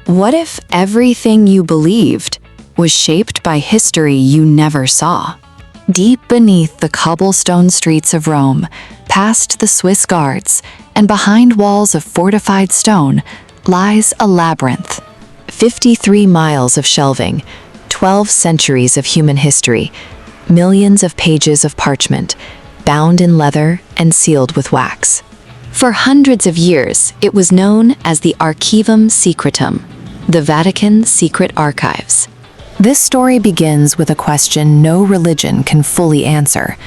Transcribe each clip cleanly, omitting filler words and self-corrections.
What if everything you believed was shaped by history you never saw? Deep beneath the cobblestone streets of Rome, past the Swiss guards, and behind walls of fortified stone, lies a labyrinth. 53 miles of shelving, 12 centuries of human history, millions of pages of parchment, bound in leather and sealed with wax. For hundreds of years, it was known as the Archivum Secretum, the Vatican Secret Archives. This story begins with a question no religion can fully answer.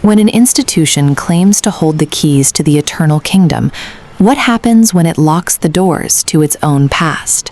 When an institution claims to hold the keys to the eternal kingdom, what happens when it locks the doors to its own past?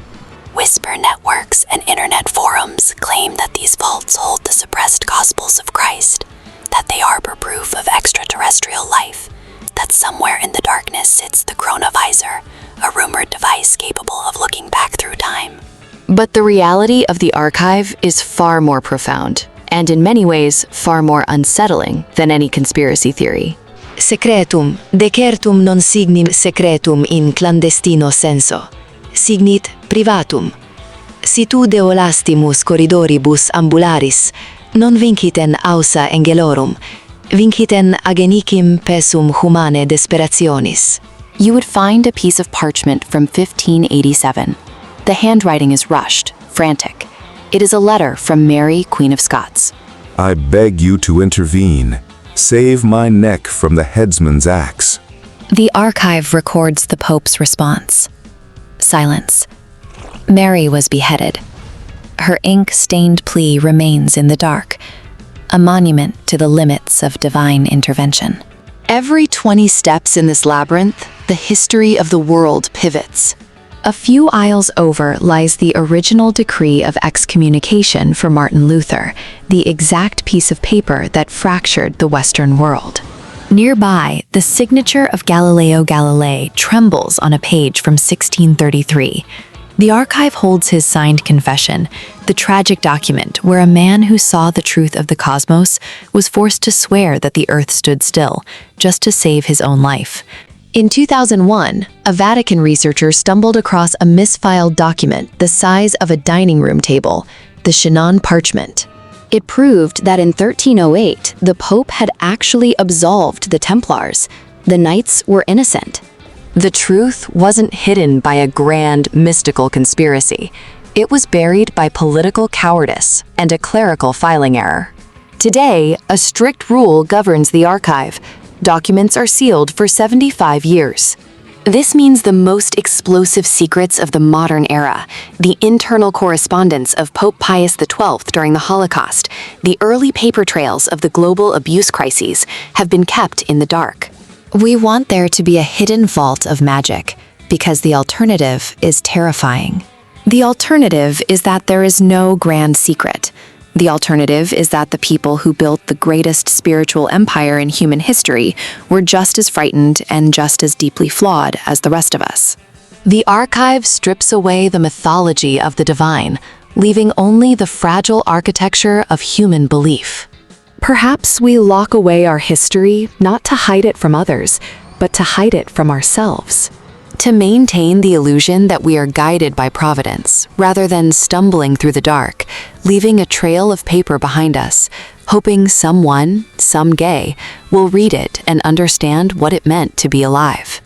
Whisper networks and internet forums claim that these vaults hold the suppressed Gospels of Christ, that they harbor proof of extraterrestrial life, that somewhere in the darkness sits the Chronovisor, a rumored device capable of looking back through time. But the reality of the archive is far more profound, and in many ways far more unsettling than any conspiracy theory. Secretum, decertum non signum secretum in clandestino senso, signit privatum. Si tu deolastimus corridoribus ambularis, non vinciten ausa angelorum, vinciten agenicim pessum humane desperationis. You would find a piece of parchment from 1587. The handwriting is rushed, frantic. It is a letter from Mary, Queen of Scots. I beg you to intervene. Save my neck from the headsman's axe. The archive records the Pope's response. Silence. Mary was beheaded. Her ink-stained plea remains in the dark, a monument to the limits of divine intervention. Every 20 steps in this labyrinth, the history of the world pivots. A few aisles over lies the original decree of excommunication for Martin Luther, the exact piece of paper that fractured the Western world. Nearby, the signature of Galileo Galilei trembles on a page from 1633. The archive holds his signed confession, the tragic document where a man who saw the truth of the cosmos was forced to swear that the earth stood still, just to save his own life. In 2001, a Vatican researcher stumbled across a misfiled document the size of a dining room table, the Chinon parchment. It proved that in 1308, the Pope had actually absolved the Templars. The Knights were innocent. The truth wasn't hidden by a grand, mystical conspiracy. It was buried by political cowardice and a clerical filing error. Today, a strict rule governs the archive. Documents are sealed for 75 years. This means the most explosive secrets of the modern era, the internal correspondence of Pope Pius XII during the Holocaust, the early paper trails of the global abuse crises, have been kept in the dark. We want there to be a hidden vault of magic, because the alternative is terrifying. The alternative is that there is no grand secret. The alternative is that the people who built the greatest spiritual empire in human history were just as frightened and just as deeply flawed as the rest of us. The archive strips away the mythology of the divine, leaving only the fragile architecture of human belief. Perhaps we lock away our history not to hide it from others, but to hide it from ourselves. To maintain the illusion that we are guided by providence, rather than stumbling through the dark, leaving a trail of paper behind us, hoping someone, some gay, will read it and understand what it meant to be alive.